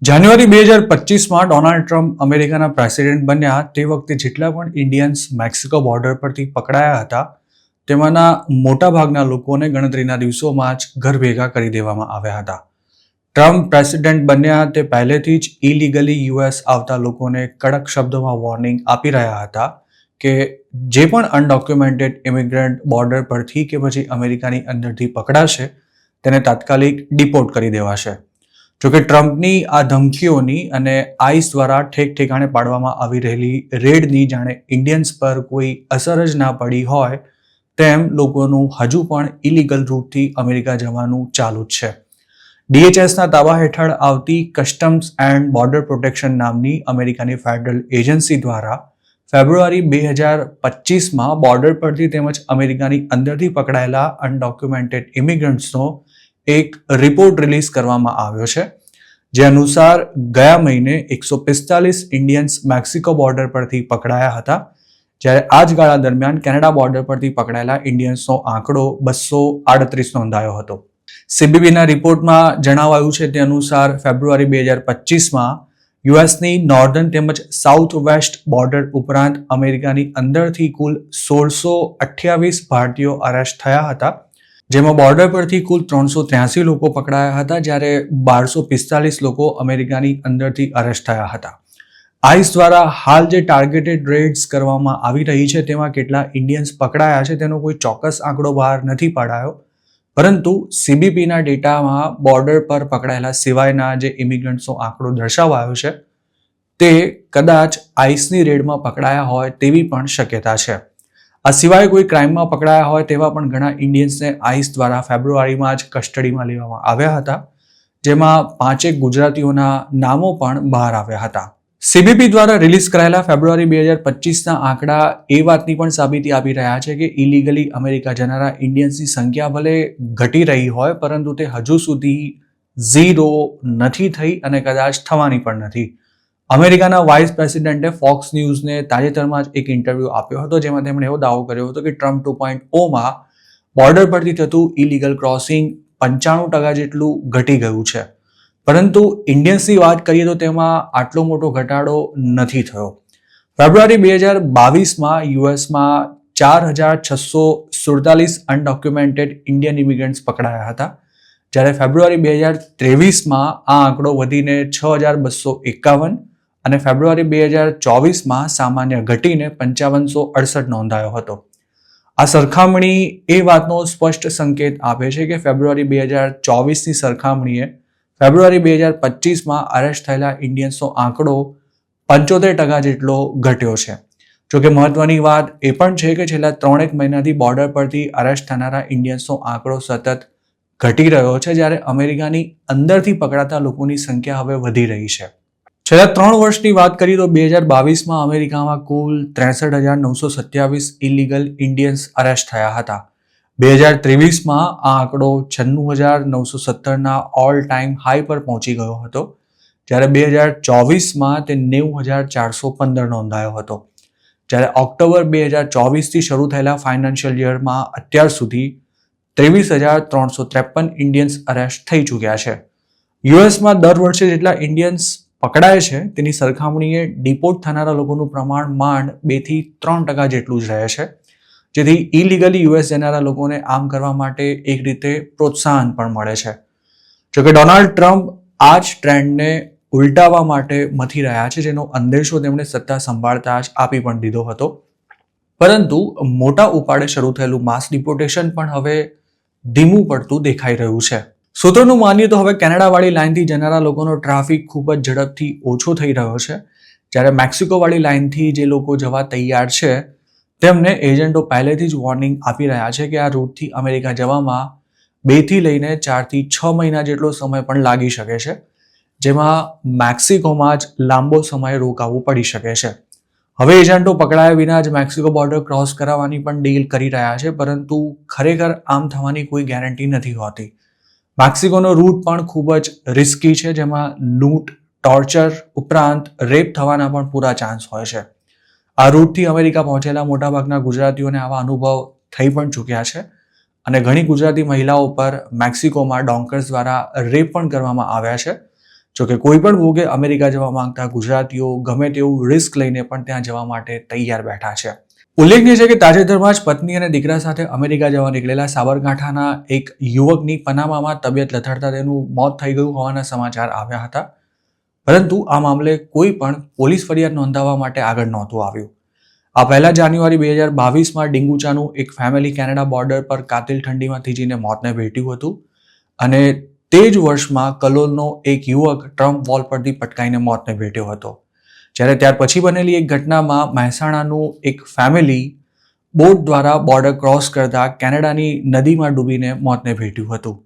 જાન્યુઆરી 2025માં Donald Trump અમેરિકાના president બન્યા તે વખતે જેટલા પણ ઇન્ડિયન્સ મેક્સિકો બોર્ડર પરથી પકડાયા હતા તેમાંના મોટાભાગના લોકોને ગણતરીના દિવસોમાં જ ઘર ભેગા કરી દેવામાં આવ્યા હતા. ટ્રમ્પ પ્રેસિડેન્ટ બન્યા તે પહેલેથી જ ઇલીગલી યુએસ આવતા લોકોને કડક શબ્દોમાં વોર્નિંગ આપી રહ્યા હતા કે જે પણ અનડોક્યુમેન્ટેડ ઇમિગ્રન્ટ બોર્ડર પરથી કે પછી અમેરિકાની અંદરથી પકડાશે તેને તાત્કાલિક ડિપોર્ટ કરી દેવાશે. જોકે ટ્રમ્પની આ ધમકીઓની અને આઈસ દ્વારા ઠેક ઠેકાણે પાડવામાં આવી રહેલી રેડની જાણે ઇન્ડિયન્સ પર કોઈ અસર જ ના પડી હોય તેમ લોકોનું હજુ પણ ઇલીગલ રૂટથી અમેરિકા જવાનું ચાલુ જ છે. DHSના તાબા હેઠળ આવતી કસ્ટમ્સ એન્ડ બોર્ડર પ્રોટેક્શન નામની અમેરિકાની ફેડરલ એજન્સી દ્વારા ફેબ્રુઆરી 2025માં બોર્ડર પરથી તેમજ અમેરિકાની અંદરથી પકડાયેલા અનડોક્યુમેન્ટેડ ઇમિગ્રન્ટ્સનો એક રિપોર્ટ રિલીઝ કરવામાં આવ્યો છે, જે અનુસાર ગયા મહિને 145 ઇન્ડિયન્સ મેક્સિકો બોર્ડર પરથી પકડાયા હતા, જ્યારે આ જ ગાળા દરમિયાન કેનેડા બોર્ડર પરથી પકડાયેલા ઇન્ડિયન્સનો આંકડો 238 નોંધાયો હતો. CBPના રિપોર્ટમાં જણાવાયું છે તે અનુસાર ફેબ્રુઆરી 2025માં યુએસની નોર્ધન તેમજ સાઉથ વેસ્ટ બોર્ડર ઉપરાંત અમેરિકાની અંદરથી કુલ 1628 ભારતીયો અરેસ્ટ થયા હતા, જેમાં બોર્ડર પરથી કુલ 383 લોકો પકડાયા હતા, જ્યારે 1245 લોકો અમેરિકાની અંદરથી અરેસ્ટ થયા હતા. આઈસ દ્વારા હાલ જે ટાર્ગેટેડ રેડ્સ કરવામાં આવી રહી છે તેમાં કેટલા ઇન્ડિયન્સ પકડાયા છે તેનો કોઈ ચોક્કસ આંકડો બહાર નથી પડાયો, પરંતુ CBPના ડેટામાં બોર્ડર પર પકડાયેલા સિવાયના જે ઇમિગ્રન્ટ્સનો આંકડો દર્શાવાયો છે તે કદાચ આઈસની રેડમાં પકડાયા હોય તેવી પણ શક્યતા છે. આ સિવાય કોઈ ક્રાઇમમાં પકડાયા હોય તેવા પણ ઘણા ઇન્ડિયન્સને આઈસ દ્વારા ફેબ્રુઆરીમાં જ કસ્ટડીમાં લેવામાં આવ્યા હતા, જેમાં 5 ગુજરાતીઓના નામો પણ બહાર આવ્યા હતા. CBP દ્વારા રિલીઝ કરાયેલા ફેબ્રુઆરી 2025ના આંકડા એ વાતની પણ સાબિતી આપી રહ્યા છે કે ઇલીગલી અમેરિકા જનારા ઇન્ડિયન્સની સંખ્યા ભલે ઘટી રહી હોય પરંતુ તે હજુ સુધી 0 નથી થઈ અને કદાચ થવાની પણ નથી. અમેરિકાના વાઇસ પ્રેસિડેન્ટે ફોક્સ ન્યૂઝને તાજેતરમાં જ એક ઇન્ટરવ્યૂ આપ્યો હતો, જેમાં તેમણે એવો દાવો કર્યો હતો કે ટ્રમ્પ 2.0માં બોર્ડર પરથી થતું ઇલીગલ ક્રોસિંગ 95% જેટલું ઘટી ગયું છે, પરંતુ ઇન્ડિયન્સની વાત કરીએ તો તેમાં આટલો મોટો ઘટાડો નથી થયો. ફેબ્રુઆરી 2022માં યુએસમાં 4647 અનડોક્યુમેન્ટેડ ઇન્ડિયન ઇમિગ્રન્ટ્સ પકડાયા હતા, જ્યારે ફેબ્રુઆરી 2023માં આ આંકડો વધીને 6251 અને ફેબ્રુઆરી 2024માં સામાન્ય ઘટીને 5568 નોંધાયો હતો. આ સરખામણી એ વાતનો સ્પષ્ટ સંકેત આપે છે કે ફેબ્રુઆરી 2024ની સરખામણીએ ફેબ્રુઆરી 2025માં અરેસ્ટ થયેલા ઇન્ડિયન્સનો આંકડો 75% જેટલો ઘટ્યો છે. જોકે મહત્વની વાત એ પણ છે કે છેલ્લા 3 મહિનાથી બોર્ડર પરથી અરેસ્ટ થનારા ઇન્ડિયન્સનો આંકડો સતત ઘટી રહ્યો છે, જ્યારે અમેરિકાની અંદરથી પકડાતા લોકોની સંખ્યા હવે વધી રહી છે. છેલ્લા 3 વર્ષની વાત કરીએ તો 2022માં અમેરિકામાં કુલ 63,927 ઇલીગલ ઇન્ડિયન્સ અરેસ્ટ થયા હતા. 2023માં આ આંકડો 96,917ના ઓલ ટાઈમ હાઈ પર પહોંચી ગયો હતો, જ્યારે 2024માં તે 90,415 નોંધાયો હતો. જ્યારે ઓક્ટોબર 2024થી શરૂ થયેલા ફાઇનાન્શિયલ યરમાં અત્યાર સુધી 23,353 ઇન્ડિયન્સ અરેસ્ટ થઈ ચૂક્યા છે. યુએસમાં દર વર્ષે જેટલા ઇન્ડિયન્સ પકડાય છે તેની સરખામણીએ ડિપોર્ટ થનારા લોકોનું પ્રમાણ માંડ 2-3% જેટલું જ રહે છે, જેથી ઇલીગલી યુએસ જનારા લોકોને આમ કરવા માટે એક રીતે પ્રોત્સાહન પણ મળે છે. જોકે ડોનાલ્ડ ટ્રમ્પ આ જ ટ્રેન્ડને ઉલટાવવા માટે મથી રહ્યા છે, જેનો અંદેશો તેમણે સત્તા સંભાળતા જ આપી પણ દીધો હતો, પરંતુ મોટા ઉપાડે શરૂ થયેલું માસ ડિપોર્ટેશન પણ હવે ધીમું પડતું દેખાઈ રહ્યું છે. સૂત્રોનું માનીએ તો હવે કેનેડાવાળી લાઇનથી જનારા લોકોનો ટ્રાફિક ખૂબ જ ઝડપથી ઓછો થઈ રહ્યો છે, જ્યારે મેક્સિકોવાળી લાઇનથી જે લોકો જવા તૈયાર છે તેમને એજન્ટો પહેલેથી જ વોર્નિંગ આપી રહ્યા છે કે આ રૂટથી અમેરિકા જવામાં 2 થી લઈને 4 થી 6 મહિના જેટલો સમય પણ લાગી શકે છે, જેમાં મેક્સિકોમાં જ લાંબો સમય રોકાવું પડી શકે છે. હવે એજન્ટો પકડાયા વિના જ મેક્સિકો બોર્ડર ક્રોસ કરાવવાની પણ ડીલ કરી રહ્યા છે, પરંતુ ખરેખર આમ થવાની કોઈ ગેરંટી નથી હોતી. મેક્સિકોનો રૂટ પણ ખૂબ જ રિસ્કી છે, જેમાં લૂંટ, ટોર્ચર ઉપરાંત રેપ થવાના પણ પૂરા ચાન્સ હોય છે. આ રૂટથી અમેરિકા પહોંચેલા મોટાભાગના ગુજરાતીઓને આવા અનુભવ થઈ પણ ચૂક્યા છે અને ઘણી ગુજરાતી મહિલાઓ પર મેક્સિકોમાં ડોંકર્સ દ્વારા રેપ પણ કરવામાં આવ્યા છે, જોકે કોઈ પણ ભોગે અમેરિકા જવા માંગતા ગુજરાતીઓ ગમે તેવું રિસ્ક લઈને પણ ત્યાં જવા માટે તૈયાર બેઠા છે. ઉલ્લેખનીય છે કે તાજેતરમાં જ પત્ની અને દીકરા સાથે અમેરિકા જવા નીકળેલા સાબરકાંઠાના એક યુવકની પનામામાં તબિયત લથડતા તેનું મોત થઈ ગયું હોવાના સમાચાર આવ્યા હતા, પરંતુ આ મામલે કોઈ પણ પોલીસ ફરિયાદ નોંધાવવા માટે આગળ નહોતું આવ્યું. આ પહેલા જાન્યુઆરી 2022માં ડિંગુચાનું એક ફેમિલી કેનેડા બોર્ડર પર કાતિલ ઠંડીમાં થીજીને મોતને ભેટ્યું હતું અને તે જ વર્ષમાં કલોલનો એક યુવક ટ્રમ્પ વોલ પરથી પટકાઈને મોતને ભેટ્યો હતો. જ્યારે ત્યાર પછી બનેલી એક ઘટનામાં મહેસાણાનું એક ફેમિલી બોટ દ્વારા બોર્ડર ક્રોસ કરતા કેનેડાની નદીમાં ડૂબીને મોતને ભેટ્યું હતું.